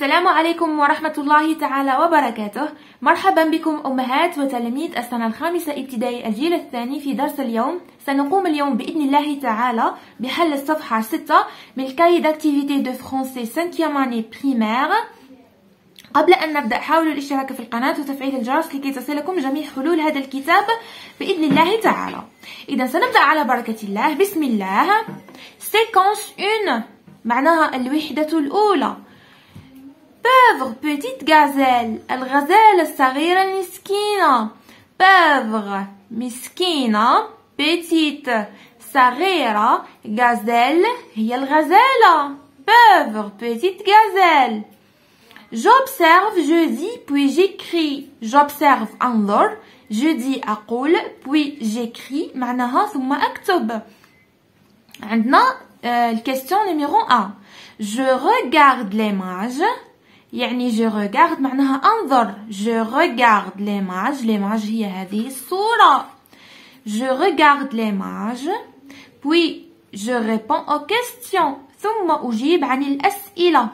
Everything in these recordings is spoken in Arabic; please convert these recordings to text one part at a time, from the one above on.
السلام عليكم ورحمة الله تعالى وبركاته. مرحبا بكم أمهات وتلاميذ السنة الخامسة ابتدائي الجيل الثاني. في درس اليوم سنقوم اليوم بإذن الله تعالى بحل الصفحة 6 من الكاي d'activité de français 5e année primaire. قبل أن نبدأ حاولوا الاشتراك في القناة وتفعيل الجرس لكي تصلكم جميع حلول هذا الكتاب بإذن الله تعالى. إذا سنبدأ على بركة الله. بسم الله. séquence 1 معناها الوحدة الأولى. pauvre petite gazelle، الغزالة الصغيرة المسكينة. pauvre مسكينة، petite صغيرة، gazelle هي الغزالة. pauvre petite gazelle. j'observe، je dis puis j'écris. j'observe انظر، je dis أقول، puis j'écris معناها ثم أكتب. عندنا الكيستيون نيميرو 1. je regarde l'image، يعني je regarde معناها أنظر. je regarde l'image، l'image هي هذه الصورة. je regarde l'image puis je réponds aux questions، ثم أجيب عن الأسئلة.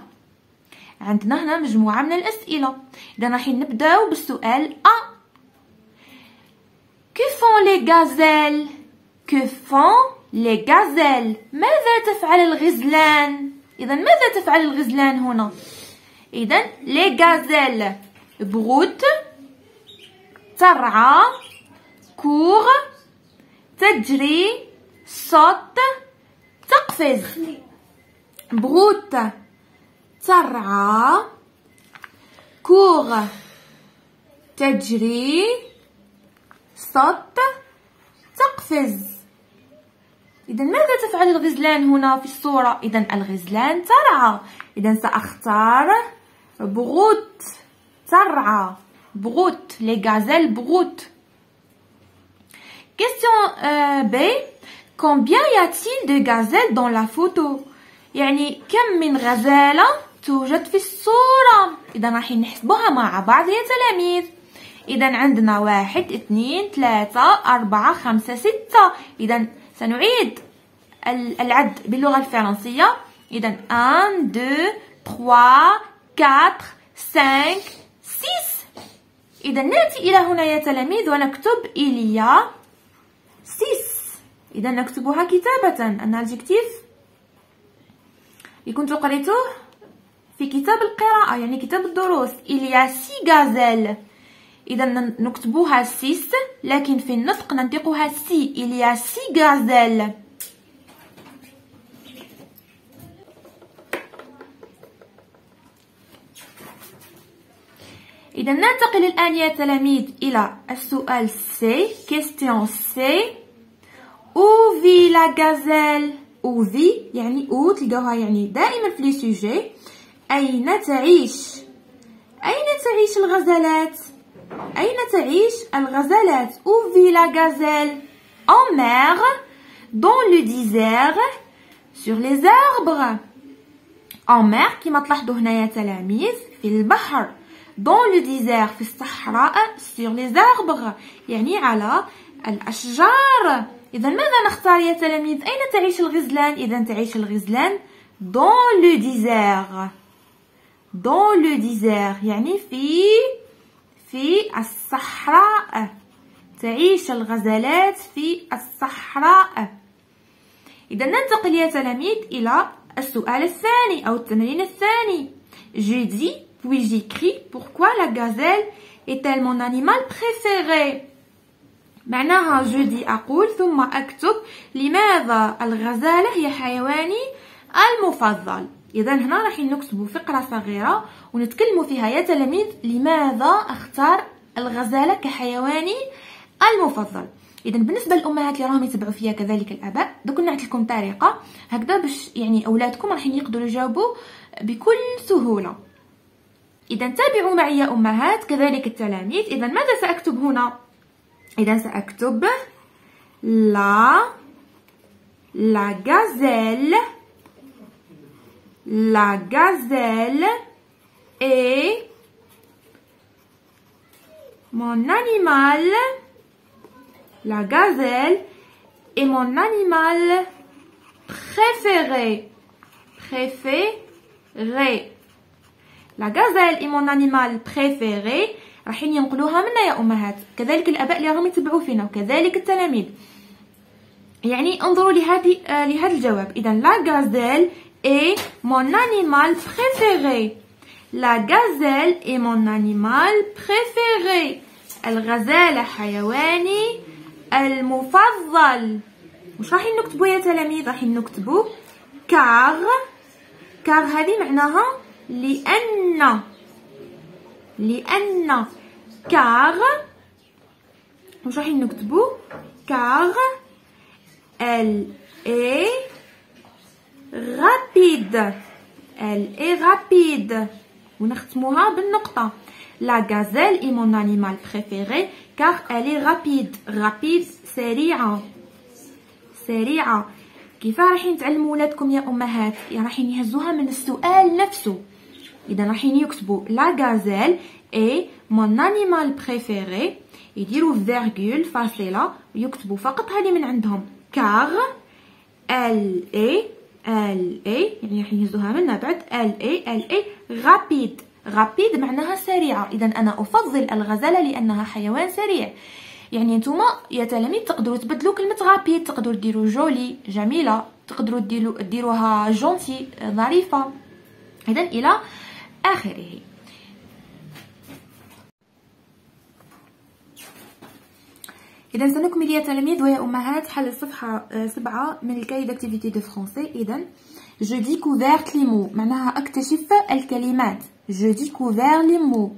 عندنا هنا مجموعة من الأسئلة. إذا راح نبداو بالسؤال أ. que font les gazelles؟ que font les gazelles؟ ماذا تفعل الغزلان؟ إذا ماذا تفعل الغزلان هنا؟ إذا les gazelles broutent، ترعى، court، تجري، saute، تقفز. broutent ترعى، court تجري، saute تقفز. إذا ماذا تفعل الغزلان هنا في الصورة؟ إذا الغزلان ترعى. إذا سأختار بروت، ترعى، بروت، les gazelles broutent. question B. combien y a-t-il de gazelles dans la photo؟ يعني كم من غزالة توجد في الصورة؟ إذا راح نحسبوها مع بعض يا تلاميذ. إذا عندنا 1 2 3 4 5 6. إذا سنعيد العد باللغة الفرنسية. إذا 1 2 3 4 5 6. إذا نأتي إلى هنا يا تلاميذ ونكتب إليا 6. إذا نكتبها كتابة. أن الجكتيف كنت قريته في كتاب القراءة يعني كتاب الدروس. إليا 6 غازيل. إذا نكتبوها 6 لكن في النطق ننطقها سي. إليا 6 غازيل. إذا ننتقل الآن يا تلاميذ إلى السؤال سي. كيستيون سي. où vit la gazelle؟ où vit يعني où تلقاوها يعني دائما في لي سوجي. أين تعيش؟ أين تعيش الغزالات؟ أين تعيش الغزالات؟ où vit la gazelle؟ en mer، dans le désert، sur les arbres. en mer كما تلاحظوا هنا يا تلاميذ في البحر. dans le désert في الصحراء. sur les arbres يعني على الأشجار. إذا ماذا نختار يا تلاميذ؟ أين تعيش الغزلان؟ إذا تعيش الغزلان dans le désert. dans le désert يعني في الصحراء. تعيش الغزالات في الصحراء. إذا ننتقل يا تلاميذ إلى السؤال الثاني أو التمرين الثاني. je dis puis j'écris pourquoi la gazelle est-elle mon animal préféré؟ معناها je dis أقول ثم أكتب لماذا الغزالة هي حيواني المفضل. إذا هنا راح نكتبوا فقرة صغيرة ونتكلموا فيها يا تلاميذ لماذا أختار الغزالة كحيواني المفضل. إذا بالنسبة للأمهات اللي راهم يتبعوا فيها كذلك الآباء دوك نعطي لكم طريقة هكذا باش يعني أولادكم راح يقدروا يجاوبوا بكل سهولة. إذا تابعوا معي يا أمهات كذلك التلاميذ. إذا ماذا سأكتب هنا؟ إذا سأكتب la gazelle est mon animal. La gazelle est mon animal préféré. لا غازيل اي مون انيمال بريفيري راحين ينقلوها منا يا امهات، كذلك الاباء اللي راهم يتبعوا فينا وكذلك التلاميذ. يعني انظروا لهذا الجواب. اذا لا غازيل اي مون انيمال بريفيري. لا غازيل اي مون انيمال بريفيري. الغزالة حيواني المفضل. واش راح نكتبوا يا تلاميذ؟ راح نكتبوا كار هذه معناها لأن كار. واش راح نكتبوا؟ كار elle est rapide ونختموها بالنقطة. La gazelle est mon animal préféré car elle est rapide سريعة. كيف راح تعلموا ولادكم يا امهات؟ راح يهزوها من السؤال نفسه. اذا راح يكتبوا la gazelle est mon animal préféré، يديروا فيرغول فاصله ويكتبوا فقط هذه من عندهم car elle est يعني راح يهزوها منها بعد elle est rapide معناها سريعة. إذا أنا أفضل الغزالة لأنها حيوان سريع. يعني نتوما يا تلاميذ تقدروا تبدلوا كلمة غابيد، تقدروا ديروا جولي جميلة، تقدروا ديروها جونتي ظريفة، إذا إلى آخره. إذا سنكمل يا تلاميذ ويا أمهات حل الصفحة 7 من الكاي داكتيفيتي دو فرونسي. إذا جو ديكوفيرت لي مو معناها أكتشف الكلمات. Je découvre les mots.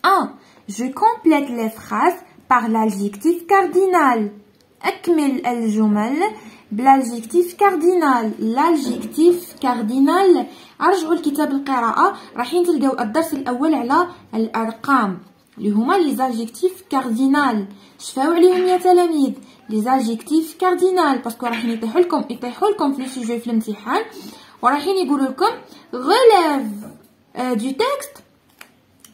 1. Je complète les phrases par l'adjectif cardinal. أكمل الجمل بالadjectif cardinal. L'adjectif cardinal أرجعوا لكتاب القراءة رايحين تلقاو الدرس الأول على الأرقام اللي هما لي زادجيكتيف كاردينال. شفاو عليهم يا تلاميذ لي زادجيكتيف كاردينال باسكو رايحين يطيحوا لكم في لو سوجي في الامتحان ورايحين يقولوا لكم غلاف du texte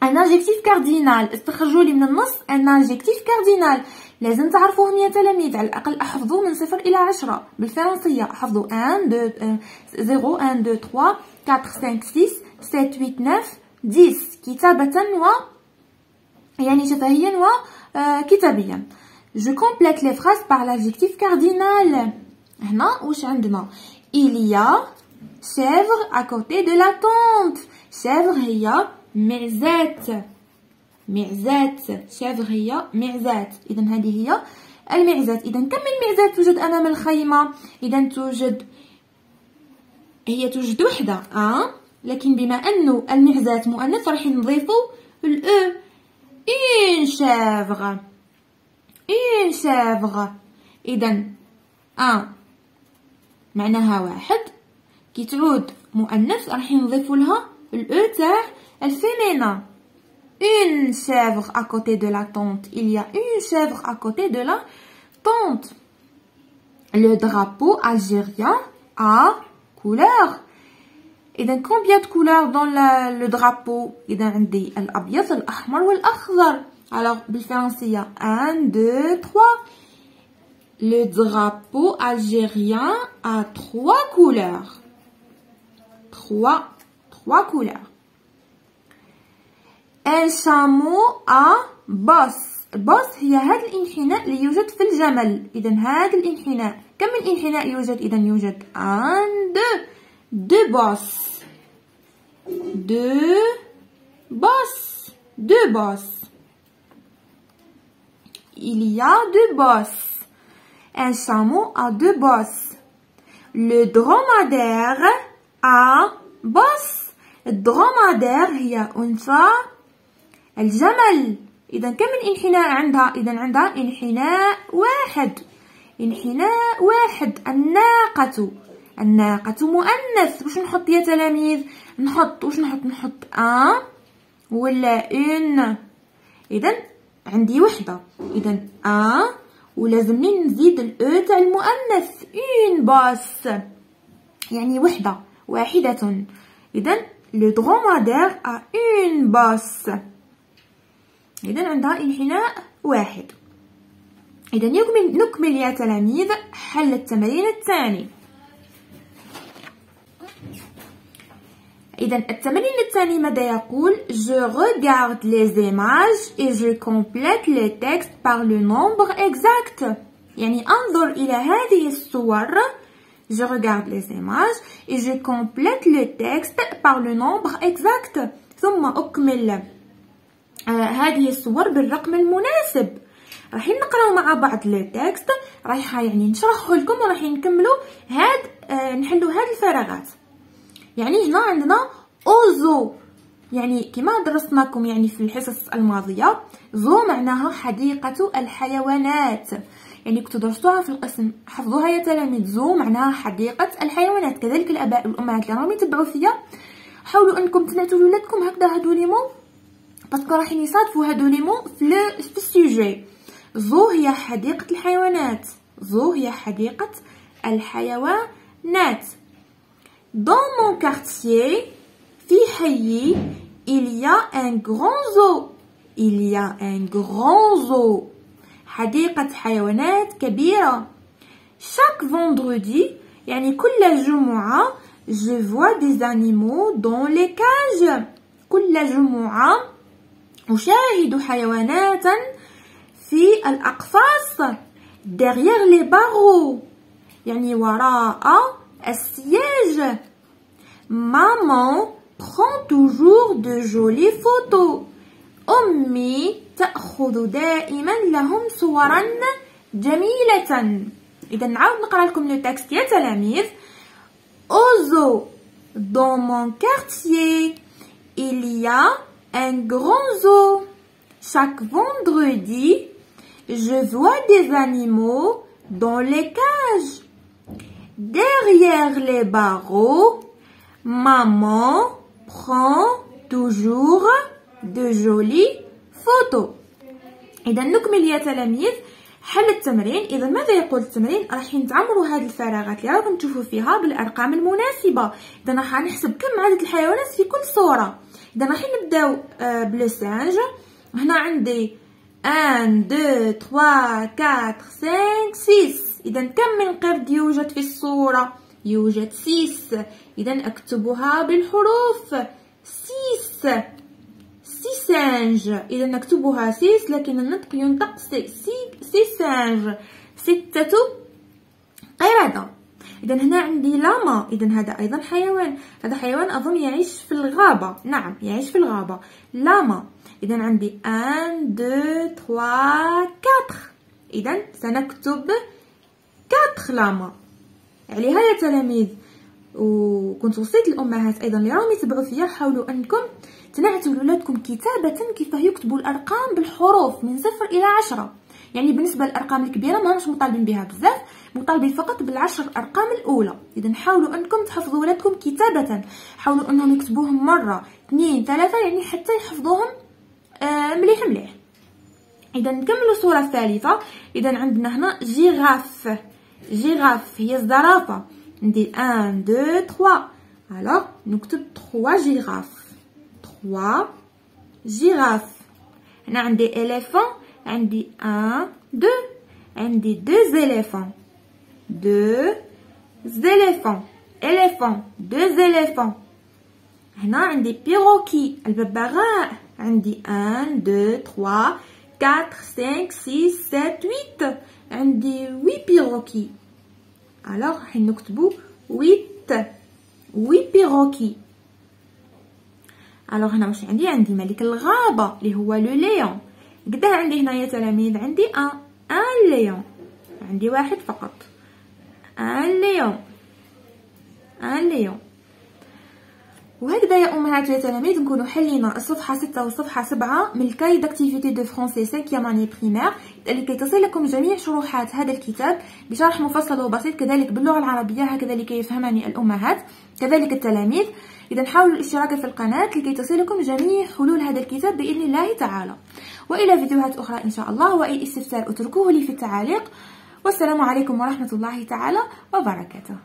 un adjectif cardinal. استخرجوا لي من النص un adjectif cardinal. لازم تعرفوهم يا تلاميذ، على الأقل أحفظوا من 0 إلى 10 بالفرنسية. أحفظوا 1 2 0 1 2 3 4 5 6 7 8 9 10 كتابة يعني شفهيا وكتابيا. Je complète les phrases par l'adjectif cardinal. هنا واش عندنا؟ il y a chèvre à côté de la tente. chèvre هي معزات. chèvre هي معزات. إذا هذه هي المعزات. إذا كم من معزات توجد أمام الخيمة؟ إذا توجد وحدة لكن بما أنه المعزات مؤنث راح نضيفو الأو. une chèvre. إذا معناها واحد، كي تعود مؤنث راح نضيفو لها الأو تاع الفيمينا. une chèvre à côté de la tente. il y a une chèvre à côté de la tente. le drapeau algérien a couleur. إذا combien de couleurs dans le drapeau؟ إذا عندي الأبيض الأحمر والأخضر. alors بالفرنسية 1 2 3. le drapeau algérien a 3 couleurs. 3 couleurs. un chameau a bosse. هي هذا الانحناء اللي يوجد في الجمل. إذا هذا الانحناء كم من انحناء يوجد؟ إذا يوجد 1 2 bosses. 2 bosses. il y a 2 bosses. un chameau a 2 bosses. le dromadaire a bosse. الدرومادير هي أنثى الجمل. إذا كم من انحناء عندها؟ إذا عندها انحناء واحد. الناقة مؤنث. واش نحط يا تلاميذ؟ نحط ولا اون. إذا عندي وحدة. إذا ولازمني نزيد الأو تاع المؤنث اون باس يعني واحدة. إذا le dromadaire a une bosse. إذا عندها انحناء واحد. إذا نكمل يا تلاميذ حل التمرين الثاني. إذا التمرين الثاني ماذا يقول؟ Je regarde les images et je complète les textes par le nombre exact. يعني أنظر إلى هذه الصور. Je regarde les images et je complète le texte par le nombre exact. ثم أكمل هذه الصور بالرقم المناسب. راح نقراو مع بعض لو تكست، راح يعني نشرحه لكم وراح نكملوا نحلوا هاد الفراغات. يعني هنا عندنا اوزو، يعني كما درسناكم يعني في الحصص الماضيه، زو معناها حديقه الحيوانات، يعني كنتو درستوها في القسم، حفظوها يا تلاميذ. زو معناها حديقه الحيوانات. كذلك الاباء والامهات اللي راهم يتبعوا فيا، حاولوا انكم تنعتوا لولادكم هكذا هادو لي مو، باسكو راح يصادفوا هادو لي مو في السوجي. زو هي حديقة الحيوانات. زو هي حديقة الحيوانات. Dans mon quartier, في حيي، il y a un grand zoo. Il y a un grand zoo. حديقة حيوانات كبيرة. Chaque vendredi، يعني كل جمعة، je vois des animaux dans les cages. كل جمعة أشاهد حيواناتا في الأقفاص. derrière les barreaux، يعني وراء السياج. maman prend toujours de jolies photos. أمي تأخذ دائما لهم صورا جميلة. إذا نعاود نقرأ لكم لو تكست يا تلاميذ. au zoo dans mon quartier il y a un grand zoo. chaque vendredi je vois des animaux dans les cages. derrière les barreaux maman prend toujours de jolies photos. إذا نكمل يا تلاميذ حل التمرين. إذا ماذا يقول التمرين؟ راح نتعمروا هذه الفراغات اللي راكم تشوفوا فيها بالأرقام المناسبة. إذا راح نحسب كم عدد الحيوانات في كل صورة. إذا راح نبداو بلسانج. هنا عندي 1 2 3 4 5 6. إذا كم من قرد يوجد في الصورة؟ يوجد 6. إذا أكتبها بالحروف 6 سيسانج. إذا نكتبها 6 لكن النطق ينطق سيسانج. 6 قردة. إذا هنا عندي لاما. إذا هذا أيضا حيوان. هذا حيوان أظن يعيش في الغابة. نعم يعيش في الغابة. لاما. إذا عندي 1 2 3 4. إذا سنكتب 4 لاما. عليها يا تلاميذ. وكنت وصيت الأمهات أيضا اللي راهم يتبعوا فيا، حاولوا أنكم تنعتوا لولادكم كتابة كيفاه يكتبوا الأرقام بالحروف من 0 إلى 10. يعني بالنسبة للأرقام الكبيرة ما مش مطالبين بها بزاف، مطالبين فقط بالعشر أرقام الأولى. إذا حاولوا أنكم تحفظوا ولادكم كتابة، حاولوا أنهم يكتبوهم مرة 2 3 يعني حتى يحفظوهم مليح مليح. إذا نكملوا الصورة الثالثة. إذا عندنا هنا جيراف. جيراف هي الزرافة. ندير 1 2 3. alors نكتب 3 جيراف. 3 جيراف. هنا عندي éléphant. عندي 1 2. عندي 2 éléphants. 2 éléphants. éléphant 2 éléphants. هنا عندي بيروكي الببغاء. عندي 1 2 3 4 5 6 7 8. عندي 8 بيروكي. alors راح نكتبو 8 بيروكي. alors هنا واش عندي؟ عندي ملك الغابة اللي هو لو ليون. قداه عندي هنا يا تلاميذ؟ عندي ان ليون. عندي واحد فقط. ان ليون. وهكذا يا امهات ويا تلاميذ نكونوا حلينا الصفحه 6 والصفحه 7 من الكاي داكتيفيتي دو فرونسي 5 اني بريمير، لكي تصلكم جميع شروحات هذا الكتاب بشرح مفصل وبسيط كذلك باللغه العربيه، هكذا لكي يفهمني الامهات كذلك التلاميذ. اذا حاولوا الاشتراك في القناه لكي تصلكم جميع حلول هذا الكتاب باذن الله تعالى. والى فيديوهات اخرى ان شاء الله، واي استفسار اتركوه لي في التعاليق. والسلام عليكم ورحمه الله تعالى وبركاته.